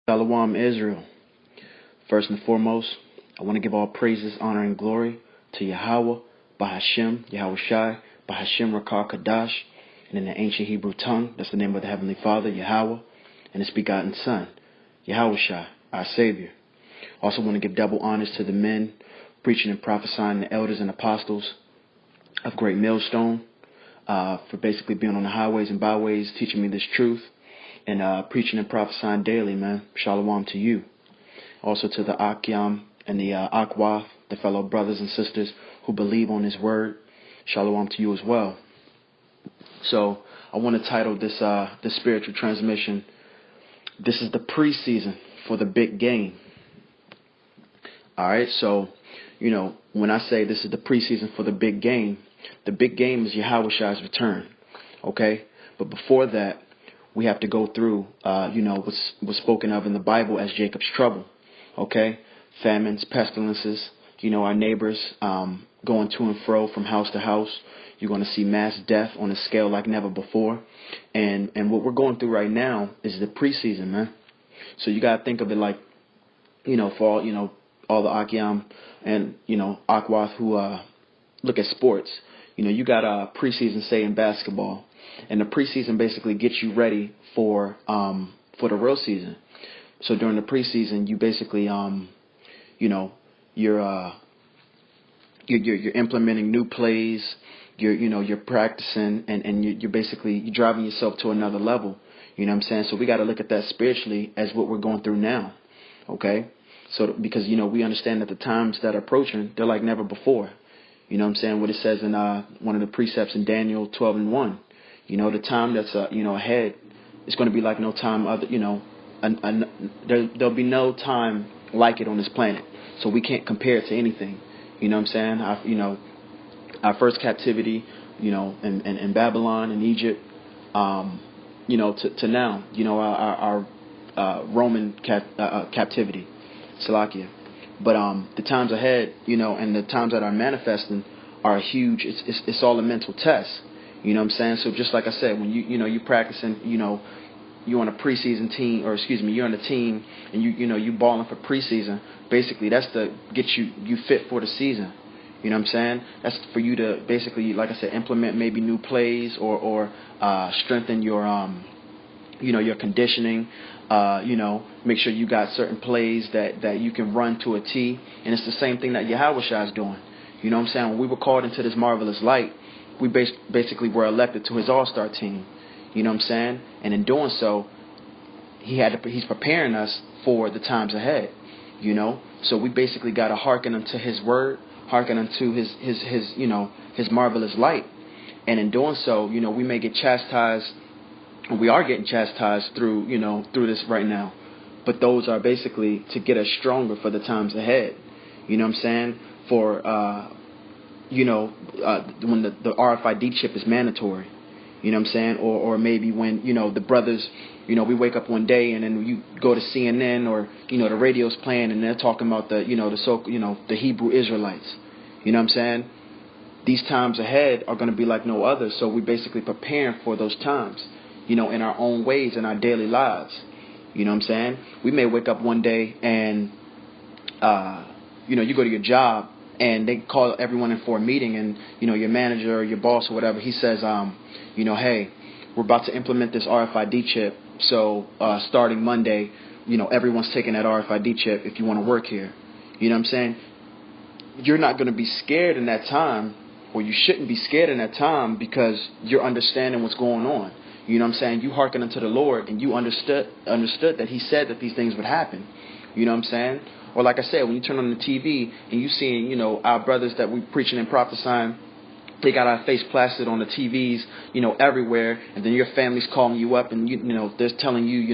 Shalom Israel. First and foremost, I want to give all praises, honor, and glory to Yahweh, Bahashem, Yahawashi, Bahashem Rakar Kadash, and in the ancient Hebrew tongue, that's the name of the Heavenly Father, Yahweh, and His begotten Son, Yahawashi, our Savior. Also want to give double honors to the men preaching and prophesying, the elders and apostles of Great Millstone, for basically being on the highways and byways, teaching me this truth, and preaching and prophesying daily, man. Shalom to you. Also to the Akyam and the Akwath, the fellow brothers and sisters who believe on His word. Shalom to you as well. So I want to title this spiritual transmission, this is the preseason for the big game. All right, so, when I say this is the preseason for the big game is Yahawashi's return, okay? But before that, we have to go through, what's spoken of in the Bible as Jacob's trouble, okay? Famines, pestilences, our neighbors going to and fro from house to house. You're going to see mass death on a scale like never before. And what we're going through right now is the preseason, man. So you got to think of it like, for all the Akyam and, Akwath who look at sports. You got a preseason, say, in basketball. And the preseason basically gets you ready for the real season. So during the preseason, you basically, you're implementing new plays. You're practicing, and you're basically driving yourself to another level. You know what I'm saying? So we got to look at that spiritually as what we're going through now. Okay? So because we understand that the times that are approaching, they're like never before. You know what I'm saying? What it says in one of the precepts in Daniel 12:1. The time that's ahead is going to be like no time other. There'll be no time like it on this planet. So we can't compare it to anything. You know what I'm saying? Our first captivity, in Babylon and Egypt, to now, our Roman captivity, Salakia. But the times ahead, and the times that are manifesting are huge. It's all a mental test. You know what I'm saying? So just like I said, when you practicing, you're on a preseason team, you're on a team, and you balling for preseason. Basically, that's to get you fit for the season. You know what I'm saying? That's for you to basically, like I said, implement maybe new plays or strengthen your your conditioning. Make sure you got certain plays that you can run to a T. And it's the same thing that Yahawashi is doing. You know what I'm saying? When we were called into this marvelous light, we basically were elected to His all-star team. You know what I'm saying? And in doing so, He's preparing us for the times ahead. So we basically got to hearken unto His word, hearken unto His marvelous light. And in doing so, we may get chastised. We are getting chastised through this right now. But those are basically to get us stronger for the times ahead. You know what I'm saying? For, when the RFID chip is mandatory. You know what I'm saying? Or maybe when, the brothers, we wake up one day and then you go to CNN or, the radio's playing and they're talking about the Hebrew Israelites. You know what I'm saying? These times ahead are going to be like no other. So we basically preparing for those times. In our own ways in our daily lives. You know what I'm saying? We may wake up one day and, you go to your job and they call everyone in for a meeting and, your manager or your boss or whatever, he says, hey, we're about to implement this RFID chip. So starting Monday, everyone's taking that RFID chip if you want to work here. You know what I'm saying? You're not going to be scared in that time, or you shouldn't be scared in that time because you're understanding what's going on. You know what I'm saying? You hearken unto the Lord and you understood that He said that these things would happen. You know what I'm saying? Or like I said, when you turn on the TV and you seeing, our brothers that we preaching and prophesying, they got our face plastered on the TVs, everywhere, and then your family's calling you up and they're telling you,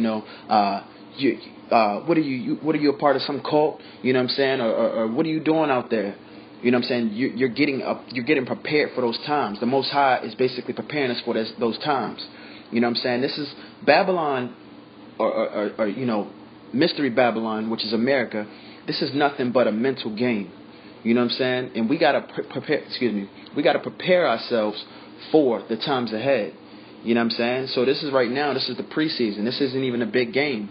what are you a part of some cult? You know what I'm saying? Or what are you doing out there? You know what I'm saying? You're getting prepared for those times. The Most High is basically preparing us for those times. You know what I'm saying? This is Babylon, or Mystery Babylon, which is America. This is nothing but a mental game. You know what I'm saying? And we gotta prepare ourselves for the times ahead. You know what I'm saying? So this is right now. This is the preseason. This isn't even a big game.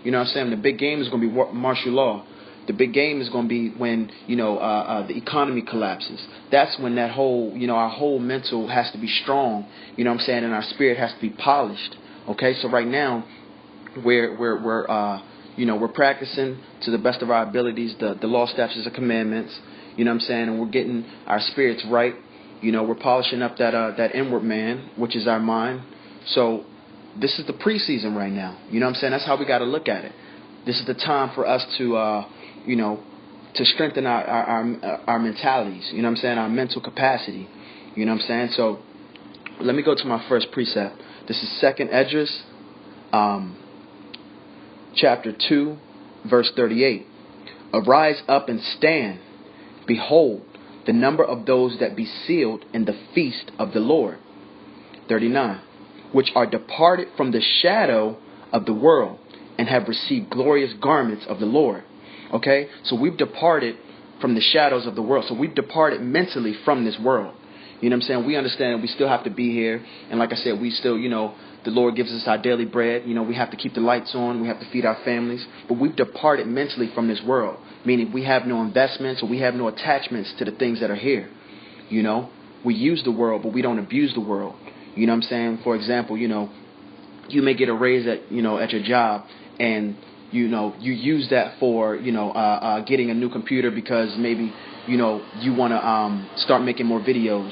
You know what I'm saying? The big game is going to be martial law. The big game is going to be when, the economy collapses. That's when that whole, our whole mental has to be strong, you know what I'm saying, and our spirit has to be polished. Okay, so right now, we're practicing to the best of our abilities the law, statutes, and commandments. You know what I'm saying, and we're getting our spirits right. We're polishing up that inward man, which is our mind. So this is the preseason right now. You know what I'm saying? That's how we got to look at it. This is the time for us to to strengthen our mentalities. You know what I'm saying? Our mental capacity. You know what I'm saying? So let me go to my first precept. This is 2nd Esdras, chapter 2, verse 38. Arise up and stand. Behold, the number of those that be sealed in the feast of the Lord. 39. Which are departed from the shadow of the world, and have received glorious garments of the Lord. Okay? So we've departed from the shadows of the world. So we've departed mentally from this world. You know what I'm saying? We understand we still have to be here. And like I said, we still, the Lord gives us our daily bread. We have to keep the lights on. We have to feed our families. But we've departed mentally from this world. Meaning we have no investments or we have no attachments to the things that are here. We use the world, but we don't abuse the world. You know what I'm saying? For example, you may get a raise at your job, and you use that for getting a new computer because maybe you want to start making more videos,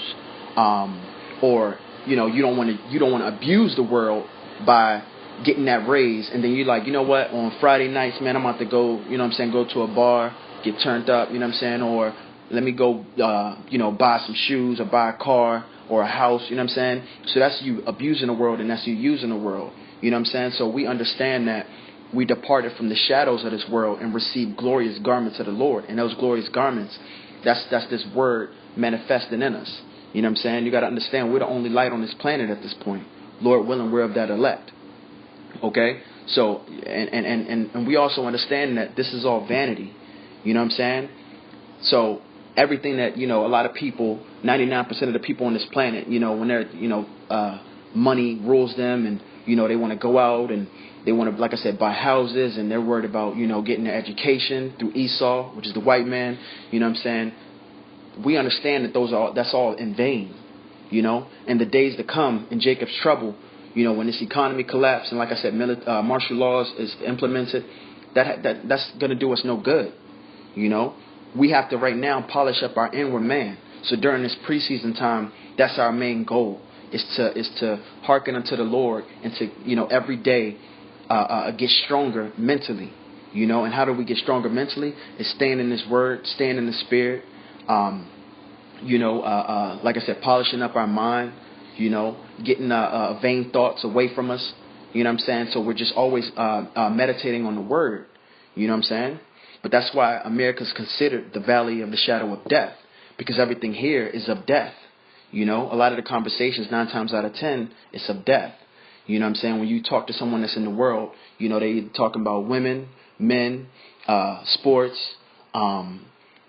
or you don't want to abuse the world by getting that raise, and then you're like, what, on Friday nights, man, I'm about to go, go to a bar, get turned up, or let me go buy some shoes or buy a car or a house, so that's you abusing the world, and that's you using the world, so we understand that we departed from the shadows of this world and received glorious garments of the Lord, and those glorious garments, that's this word manifesting in us. You got to understand we're the only light on this planet at this point. Lord willing, we're of that elect. Okay, so and we also understand that this is all vanity. So everything that a lot of people, 99% of the people on this planet, when they're money rules them, and they want to go out and they want to, like I said, buy houses, and they're worried about getting their education through Esau, which is the white man. We understand that that's all in vain. And the days to come in Jacob's trouble, when this economy collapses, and like I said, martial laws is implemented, that's going to do us no good. We have to right now polish up our inward man. So during this preseason time, that's our main goal, is to hearken unto the Lord and to every day get stronger mentally. And how do we get stronger mentally? Is staying in His Word, staying in the Spirit. Like I said, polishing up our mind. Getting vain thoughts away from us. So we're just always meditating on the Word. But that's why America's considered the valley of the shadow of death, because everything here is of death. A lot of the conversations, 9 times out of 10, it's of death. When you talk to someone that's in the world, they talking about women, men, sports, buying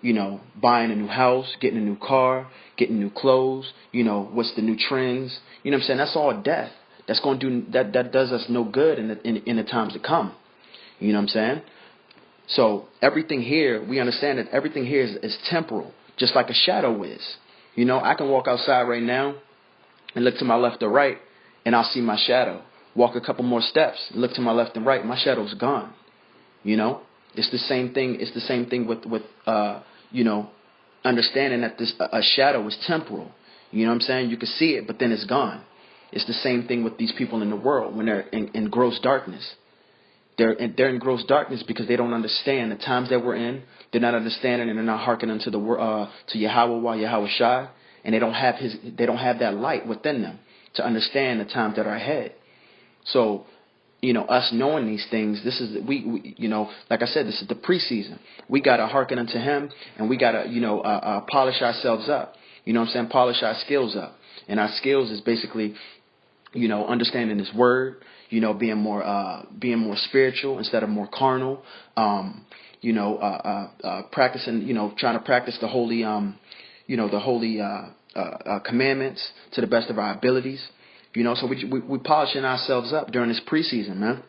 a new house, getting a new car, getting new clothes, what's the new trends. That's all death. That's going to do that does us no good in the times to come. So everything here, we understand that everything here is temporal, just like a shadow is. I can walk outside right now and look to my left or right, and I'll see my shadow. Walk a couple more steps, look to my left and right, my shadow's gone. It's the same thing. It's the same thing with understanding that a shadow is temporal. You can see it, but then it's gone. It's the same thing with these people in the world when they're in gross darkness. They're in gross darkness because they don't understand the times that we're in. They're not understanding, and they're not hearkening to Yahawashi, and they don't have that light within them to understand the times that are ahead. So, us knowing these things, this is we like I said, this is the preseason. We gotta hearken unto Him, and we gotta polish ourselves up. Polish our skills up, and our skills is basically understanding His Word. Being more spiritual instead of more carnal. Practicing, trying to practice the holy, commandments to the best of our abilities. So we polishing ourselves up during this preseason, man.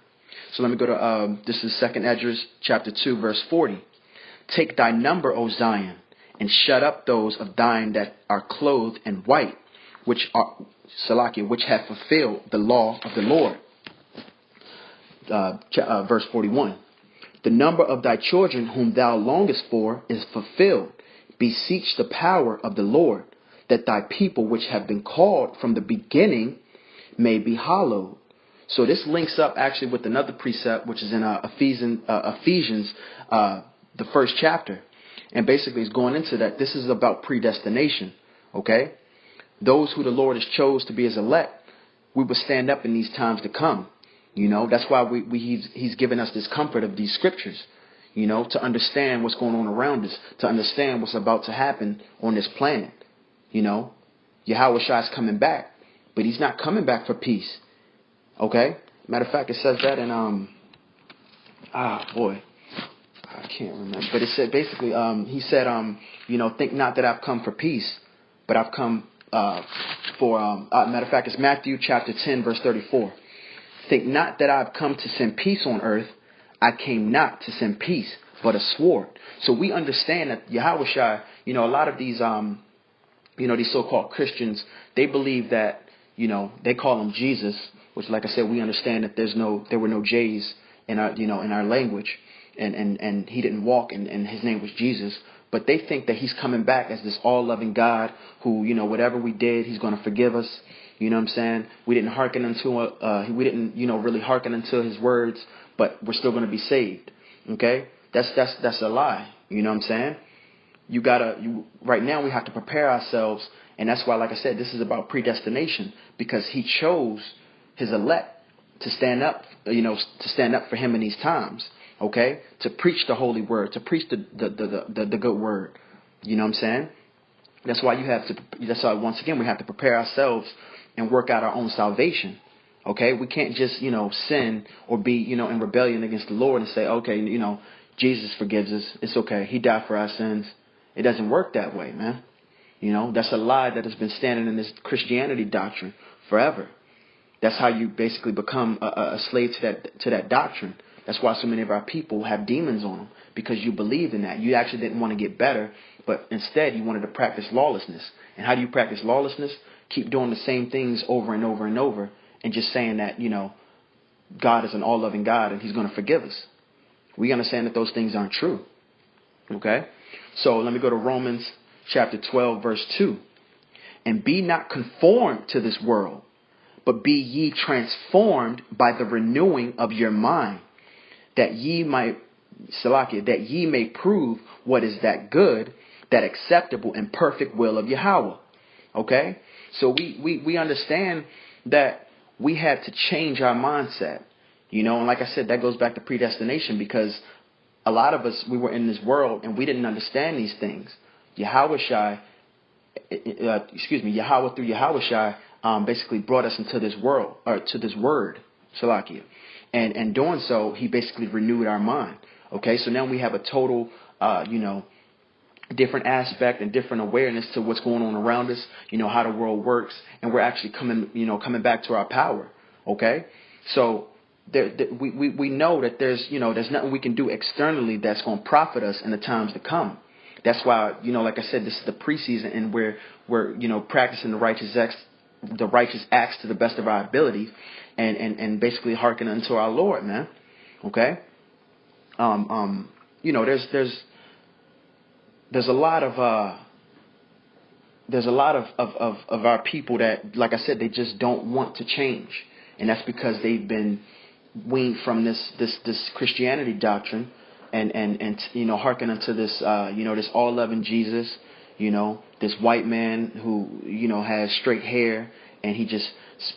So let me go to, this is 2nd Esdras chapter 2, verse 40. Take thy number, O Zion, and shut up those of thine that are clothed in white, which are, Salakia, which have fulfilled the law of the Lord. Verse 41. The number of thy children whom thou longest for is fulfilled. Beseech the power of the Lord, that thy people which have been called from the beginning may be hallowed. So this links up actually with another precept, which is in Ephesians, the 1st chapter. And basically it's going into that. This is about predestination. Okay? Those who the Lord has chose to be his elect, we will stand up in these times to come. You know, that's why he's given us this comfort of these scriptures, you know, to understand what's going on around us, to understand what's about to happen on this planet. You know, Yahawashi is coming back, but he's not coming back for peace. Okay? Matter of fact, it says that in, I can't remember. But it said basically, he said, you know, think not that I've come for peace, but I've come matter of fact, it's Matthew chapter 10, verse 34. Think not that I've come to send peace on earth. I came not to send peace, but a sword. So we understand that Yahawashi, you know, a lot of these, you know, these so-called Christians, they believe that, you know, they call him Jesus, which, like I said, we understand that there were no J's in our, you know, in our language, and he didn't walk, and his name was Jesus. But they think that he's coming back as this all-loving God who, you know, whatever we did, he's going to forgive us. You know what I'm saying? We didn't really hearken unto his words, but we're still going to be saved. Okay? That's a lie. You know what I'm saying? Right now we have to prepare ourselves, and that's why, like I said, this is about predestination, because he chose his elect to stand up, you know, to stand up for him in these times. Okay? To preach the holy word, to preach the good word. You know what I'm saying? That's why once again, we have to prepare ourselves and work out our own salvation. Okay? We can't just, you know, sin or be, you know, in rebellion against the Lord and say, okay, you know, Jesus forgives us. It's okay. He died for our sins. It doesn't work that way, man. You know, that's a lie that has been standing in this Christianity doctrine forever. That's how you basically become a slave to that doctrine. That's why so many of our people have demons on them, because you believed in that. You actually didn't want to get better, but instead you wanted to practice lawlessness. And how do you practice lawlessness? Keep doing the same things over and over and over, and just saying that, you know, God is an all-loving God and he's going to forgive us. We understand that those things aren't true. Okay? So let me go to Romans chapter 12, verse 2. And be not conformed to this world, but be ye transformed by the renewing of your mind, that ye may prove what is that good, that acceptable and perfect will of Yahweh. Okay? So we understand that we had to change our mindset. You know, and like I said, that goes back to predestination, because a lot of us, we were in this world and we didn't understand these things. Yahweh through Yahawashi basically brought us into this world, or to this word, Salakia. And doing so, he basically renewed our mind. Okay, so now we have a total, you know, different aspect and different awareness to what's going on around us, you know, how the world works, and we're actually coming back to our power. Okay, so we know that there's nothing we can do externally that's going to profit us in the times to come. That's why, you know, like I said, this is the preseason, and we're you know, practicing the righteous acts to the best of our ability, and basically hearkening unto our Lord, man. Okay, you know, there's a lot of our people that, like I said, they just don't want to change, and that's because they've been weaned from this Christianity doctrine, and you know, hearken unto this you know, this all loving Jesus, you know, this white man who, you know, has straight hair, and he just,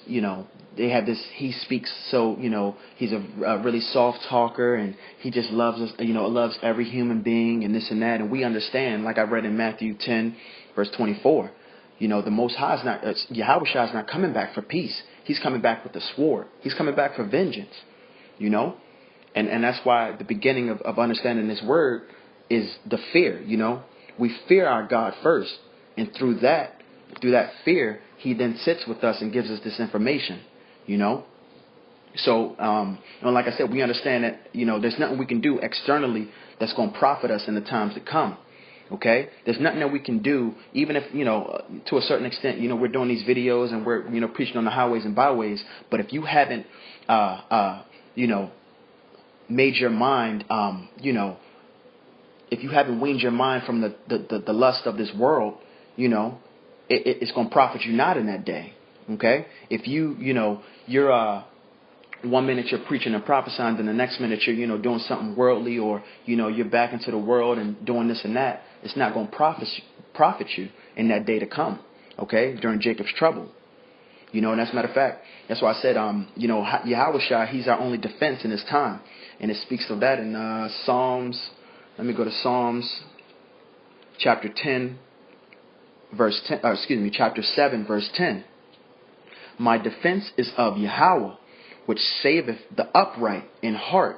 you know, they have this, he speaks so, you know, he's a really soft talker, and he just loves us, you know, loves every human being, and this and that. And we understand, like I read in Matthew 10, verse 24, you know, the Most High is not, Yahawashi is not coming back for peace. He's coming back with the sword. He's coming back for vengeance, you know. And that's why the beginning of understanding this word is the fear, you know. We fear our God first, and through that fear, he then sits with us and gives us this information, you know. So, like I said, we understand that, there's nothing we can do externally that's going to profit us in the times to come. Okay? There's nothing that we can do, even if, to a certain extent, we're doing these videos and we're, preaching on the highways and byways. But if you haven't, made your mind, if you haven't weaned your mind from the lust of this world, it's going to profit you not in that day. Okay? If you're 1 minute you're preaching and prophesying, then the next minute you're, doing something worldly, or, you're back into the world and doing this and that, it's not going to profit you in that day to come. Okay? During Jacob's trouble. And as a matter of fact, that's why I said, Yahawashi, he's our only defense in this time. And it speaks of that in Psalms. Let me go to Psalms chapter 10, verse 10, chapter 7, verse 10. My defense is of Yahweh, which saveth the upright in heart.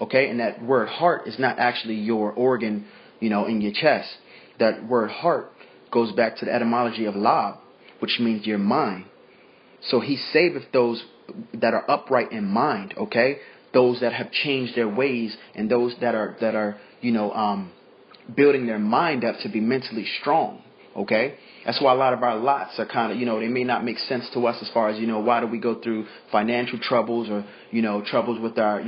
Okay, and that word heart is not actually your organ, in your chest. That word heart goes back to the etymology of lab, which means your mind. So he saveth those that are upright in mind, okay? Those that have changed their ways, and those that are building their mind up to be mentally strong, okay? That's why a lot of our lots are kind of, they may not make sense to us as far as, why do we go through financial troubles, or, troubles with our,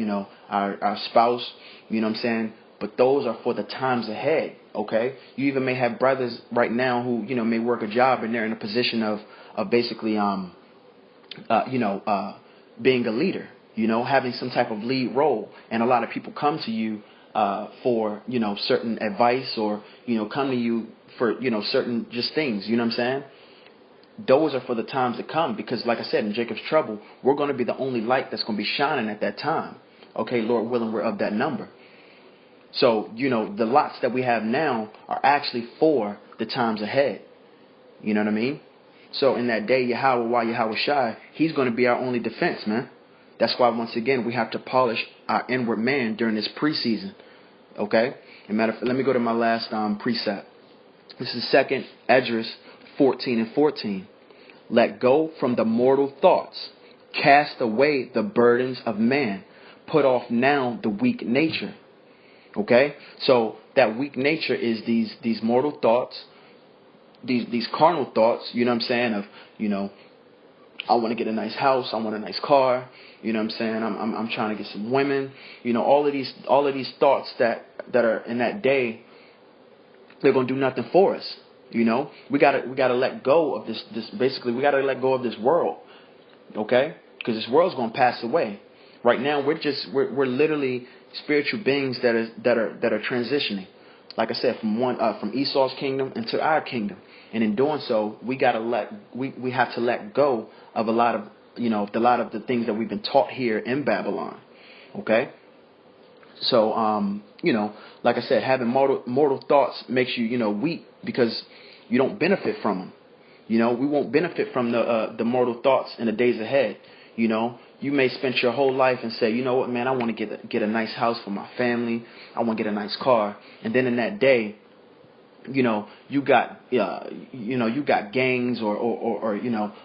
our spouse, you know what I'm saying? But those are for the times ahead, okay? You even may have brothers right now who, may work a job and they're in a position of basically, being a leader, having some type of lead role. And a lot of people come to you for, certain advice, or, come to you for, certain just things, you know what I'm saying? Those are for the times to come, because like I said, in Jacob's trouble, we're going to be the only light that's going to be shining at that time. Okay, Lord willing, we're of that number. So, the lots that we have now are actually for the times ahead. You know what I mean? So in that day, Yahawashi, he's going to be our only defense, man. That's why, once again, we have to polish our inward man during this preseason. Okay? And matter of fact, let me go to my last precept. This is 2 Esdras 14 and 14. Let go from the mortal thoughts. Cast away the burdens of man. Put off now the weak nature. Okay? So that weak nature is these mortal thoughts. These carnal thoughts, you know what I'm saying, of, I want to get a nice house, I want a nice car, you know what I'm saying, I'm trying to get some women, all of these thoughts that are in that day, they're going to do nothing for us. We gotta let go of this basically, we gotta let go of this world, okay? Because this world's going to pass away. Right now we're literally spiritual beings that are transitioning. Like I said, from Esau's kingdom into our kingdom, and in doing so, we have to let go of a lot of the things that we've been taught here in Babylon. Okay, so like I said, having mortal thoughts makes you weak, because you don't benefit from them. We won't benefit from the mortal thoughts in the days ahead. You may spend your whole life and say, you know what, man, I want to get a nice house for my family. I want to get a nice car. And then in that day, you got gangs or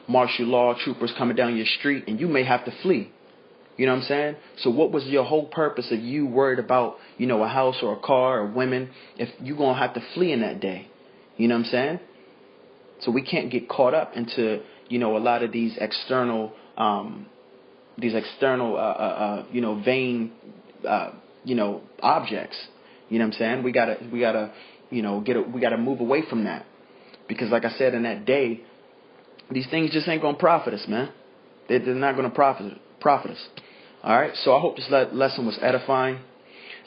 martial law troopers coming down your street, and you may have to flee. You know what I'm saying? So what was your whole purpose of you worried about, a house or a car or women, if you're going to have to flee in that day? You know what I'm saying? So we can't get caught up into, a lot of these external vain, objects. You know what I'm saying? We gotta move away from that, because like I said, in that day, these things just ain't gonna profit us, man. They're not gonna profit us. All right. So I hope this lesson was edifying.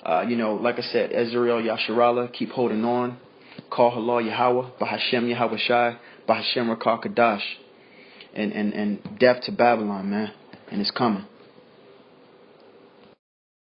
Like I said, Ezrael Yasharallah, keep holding on. Call Halal Yahweh, Bahashem Yahawashi, Bahashem Rakar Kadash, and death to Babylon, man. And it's coming.